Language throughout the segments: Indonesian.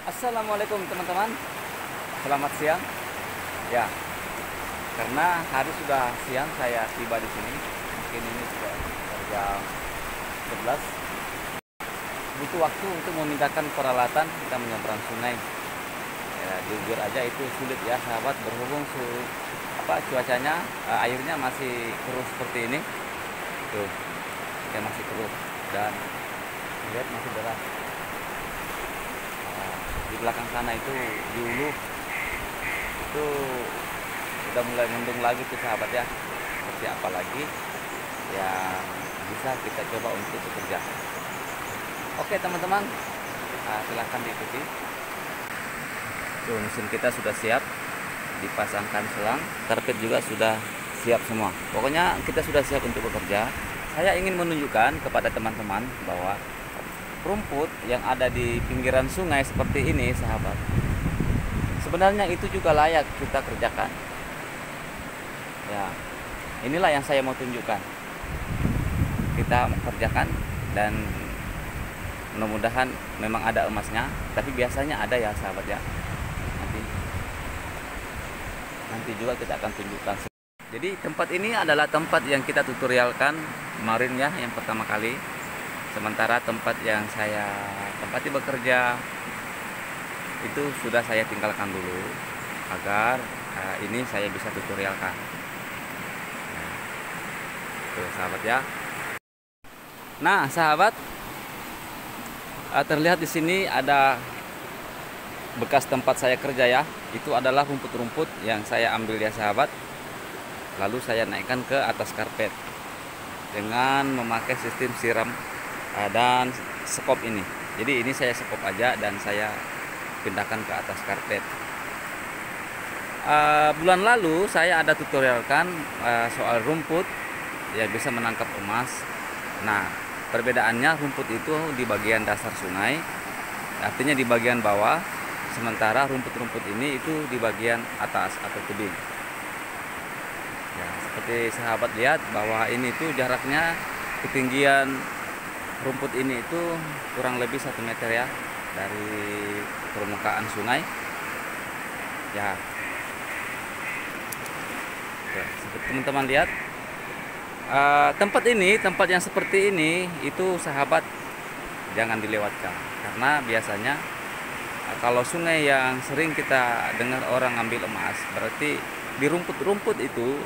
Assalamualaikum teman-teman. Selamat siang. Ya, karena hari sudah siang saya tiba di sini. Mungkin ini sudah jam 11. Butuh waktu untuk memindahkan peralatan kita menyeberang sungai. Ya, jujur aja itu sulit ya sahabat, berhubung cuacanya, airnya masih keruh seperti ini. Tuh, ya masih keruh dan lihat masih deras. Di belakang sana itu dulu itu udah mulai mendung lagi tuh sahabat ya. Seperti apa lagi yang bisa kita coba untuk bekerja. Oke teman-teman, silahkan diikuti. Tuh, mesin kita sudah siap, dipasangkan selang, karpet juga sudah siap semua. Pokoknya kita sudah siap untuk bekerja. Saya ingin menunjukkan kepada teman-teman bahwa rumput yang ada di pinggiran sungai seperti ini sahabat, sebenarnya itu juga layak kita kerjakan ya. Inilah yang saya mau tunjukkan, kita kerjakan dan mudah-mudahan memang ada emasnya, tapi biasanya ada ya sahabat ya. Nanti juga kita akan tunjukkan. Jadi tempat ini adalah tempat yang kita tutorialkan kemarin ya, yang pertama kali. Sementara tempat yang saya tempati bekerja itu sudah saya tinggalkan dulu agar ini saya bisa tutorialkan. Tuh sahabat ya. Nah sahabat, terlihat di sini ada bekas tempat saya kerja ya. Itu adalah rumput-rumput yang saya ambil ya sahabat. Lalu saya naikkan ke atas karpet dengan memakai sistem siram dan sekop ini. Jadi ini saya sekop aja dan saya pindahkan ke atas karpet. Bulan lalu saya ada tutorialkan soal rumput yang bisa menangkap emas. Nah, perbedaannya rumput itu di bagian dasar sungai, artinya di bagian bawah, sementara rumput-rumput ini itu di bagian atas atau tebing. Ya, seperti sahabat lihat bahwa ini tuh jaraknya, ketinggian rumput ini itu kurang lebih 1 meter ya dari permukaan sungai ya. Seperti teman-teman lihat, tempat yang seperti ini itu sahabat jangan dilewatkan, karena biasanya kalau sungai yang sering kita dengar orang ambil emas, berarti di rumput-rumput itu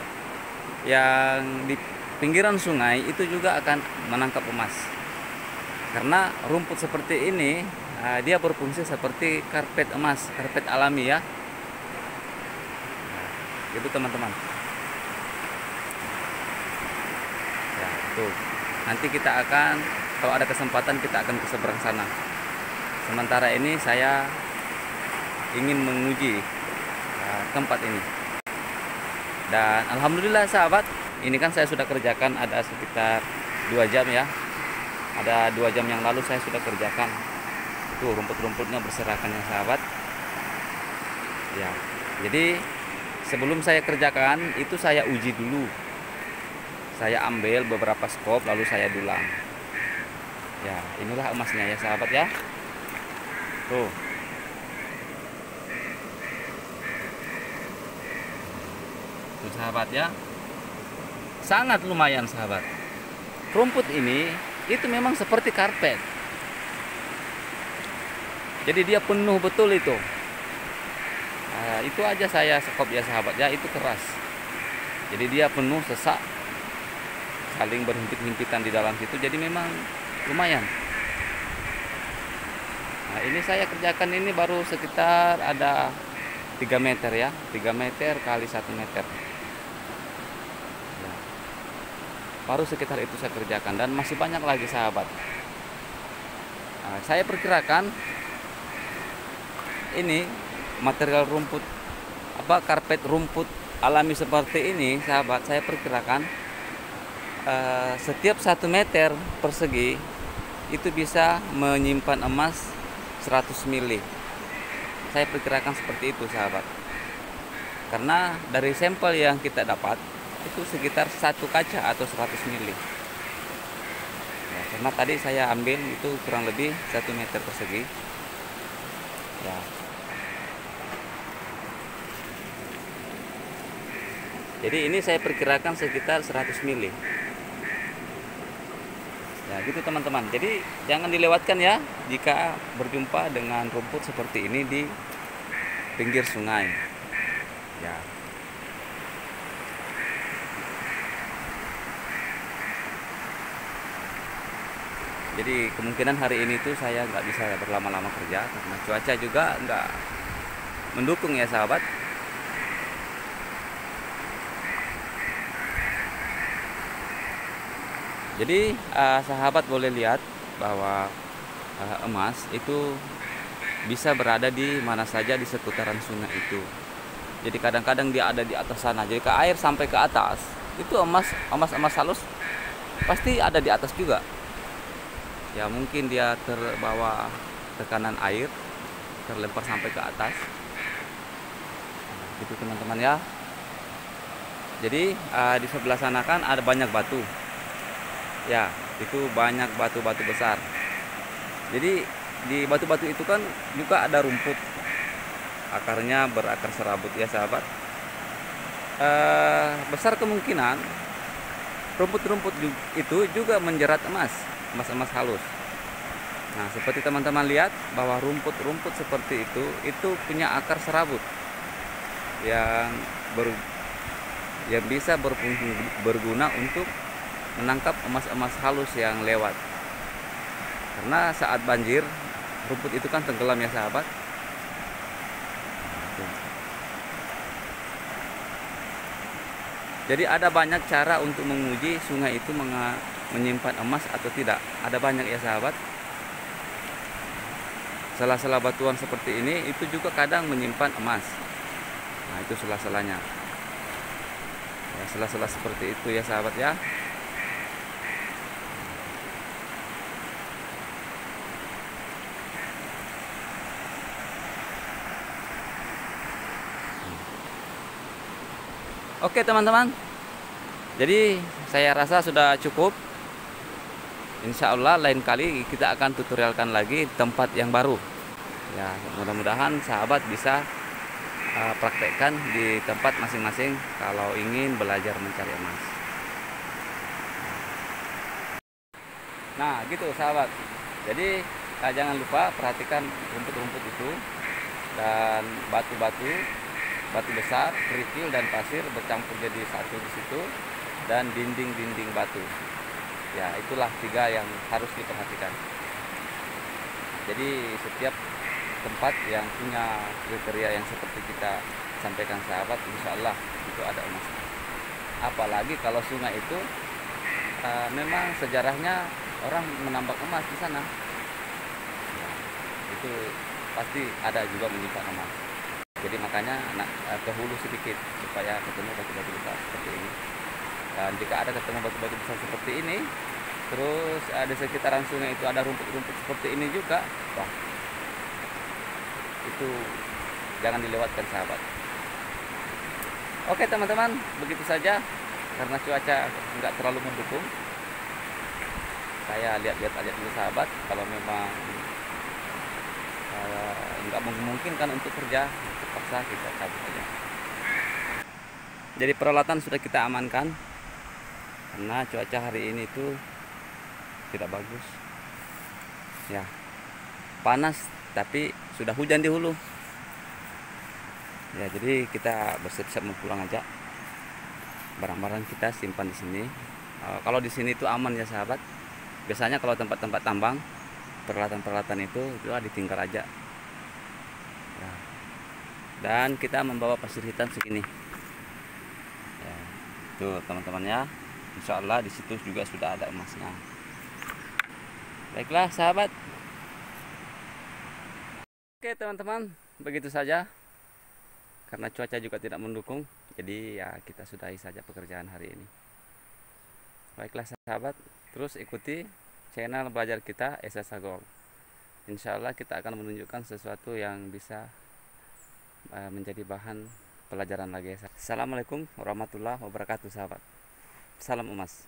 yang di pinggiran sungai itu juga akan menangkap emas. Karena rumput seperti ini dia berfungsi seperti karpet emas, karpet alami ya. Nah, gitu teman-teman. Ya, tuh. Nanti kita akan, kalau ada kesempatan kita akan ke seberang sana. Sementara ini saya ingin menguji tempat ini. Dan alhamdulillah sahabat, ini kan saya sudah kerjakan ada sekitar 2 jam ya. Ada 2 jam yang lalu saya sudah kerjakan. Tuh rumput-rumputnya berserakan ya sahabat. Ya. Jadi sebelum saya kerjakan itu saya uji dulu. Saya ambil beberapa skop lalu saya dulang. Ya, inilah emasnya ya sahabat ya. Tuh. Tuh sahabat ya. Sangat lumayan sahabat. Rumput ini itu memang seperti karpet. Jadi dia penuh betul itu. Itu aja saya sekop ya sahabat ya, itu keras. Jadi dia penuh sesak, saling berhimpit-himpitan di dalam situ. Jadi memang lumayan. Nah, ini saya kerjakan ini baru sekitar ada 3 meter ya, 3 meter kali 1 meter. Baru sekitar itu saya kerjakan dan masih banyak lagi sahabat. Nah, saya perkirakan ini material rumput karpet rumput alami seperti ini sahabat, saya perkirakan setiap 1 meter persegi itu bisa menyimpan emas 100 mili. Saya perkirakan seperti itu sahabat, karena dari sampel yang kita dapat itu sekitar 1 kaca atau 100 mili ya, karena tadi saya ambil itu kurang lebih 1 meter persegi. Ya. Jadi ini saya perkirakan sekitar 100 mili. Ya gitu teman-teman. Jadi jangan dilewatkan ya jika berjumpa dengan rumput seperti ini di pinggir sungai. Ya. Jadi kemungkinan hari ini tuh saya nggak bisa berlama-lama kerja karena cuaca juga nggak mendukung ya sahabat. Jadi sahabat boleh lihat bahwa emas itu bisa berada di mana saja di seputaran sungai itu. Jadi kadang-kadang dia ada di atas sana. Jadi ke air sampai ke atas itu emas halus pasti ada di atas juga. Ya mungkin dia terbawa tekanan air, terlempar sampai ke atas. Gitu teman-teman ya. Jadi di sebelah sana kan ada banyak batu. Ya, itu banyak batu-batu besar. Jadi di batu-batu itu kan juga ada rumput. Akarnya berakar serabut ya sahabat. Besar kemungkinan rumput-rumput itu juga menjerat emas halus. Nah, seperti teman-teman lihat bahwa rumput-rumput seperti itu punya akar serabut yang bisa berguna untuk menangkap emas halus yang lewat. Karena saat banjir rumput itu kan tenggelam ya sahabat. Jadi ada banyak cara untuk menguji sungai itu menyimpan emas atau tidak. Ada banyak ya sahabat. Sela-sela batuan seperti ini itu juga kadang menyimpan emas. Nah itu sela-selanya. Ya, sela-sela seperti itu ya sahabat ya. Oke teman-teman, jadi saya rasa sudah cukup. Insya Allah lain kali kita akan tutorialkan lagi tempat yang baru. Ya mudah-mudahan sahabat bisa praktekkan di tempat masing-masing kalau ingin belajar mencari emas. Nah gitu sahabat. Jadi jangan lupa perhatikan rumput-rumput itu dan batu-batu. Batu besar, kerikil dan pasir bercampur jadi satu di situ, dan dinding-dinding batu. Ya, itulah 3 yang harus diperhatikan. Jadi setiap tempat yang punya kriteria yang seperti kita sampaikan sahabat, insya Allah itu ada emas. Apalagi kalau sungai itu memang sejarahnya orang menambang emas di sana. Ya, itu pasti ada juga menyimpan emas. Jadi makanya ke hulu sedikit supaya ketemu batu-batu besar seperti ini. Dan jika ada ketemu batu-batu besar seperti ini, terus di sekitaran sungai itu ada rumput-rumput seperti ini juga, wah, itu jangan dilewatkan sahabat. Oke teman-teman, begitu saja. Karena cuaca nggak terlalu mendukung, saya lihat-lihat aja dulu sahabat. Kalau memang nggak memungkinkan untuk kerja, terpaksa kita cabut aja. Jadi peralatan sudah kita amankan karena cuaca hari ini tuh tidak bagus ya, panas tapi sudah hujan di hulu ya. Jadi kita bersiap-siap mau pulang aja, barang-barang kita simpan di sini. Kalau di sini tuh aman ya sahabat. Biasanya kalau tempat-tempat tambang peralatan-peralatan itu ditinggal aja ya. Dan kita membawa pasir hitam segini ya. Tuh teman-teman ya, insya Allah di situ juga sudah ada emasnya. Baiklah sahabat. Oke teman-teman, begitu saja. Karena cuaca juga tidak mendukung, jadi ya kita sudahi saja pekerjaan hari ini. Baiklah sahabat, terus ikuti channel belajar kita Esa Sagol. Insya Allah kita akan menunjukkan sesuatu yang bisa menjadi bahan pelajaran lagi. Assalamualaikum warahmatullahi wabarakatuh sahabat. Salam emas.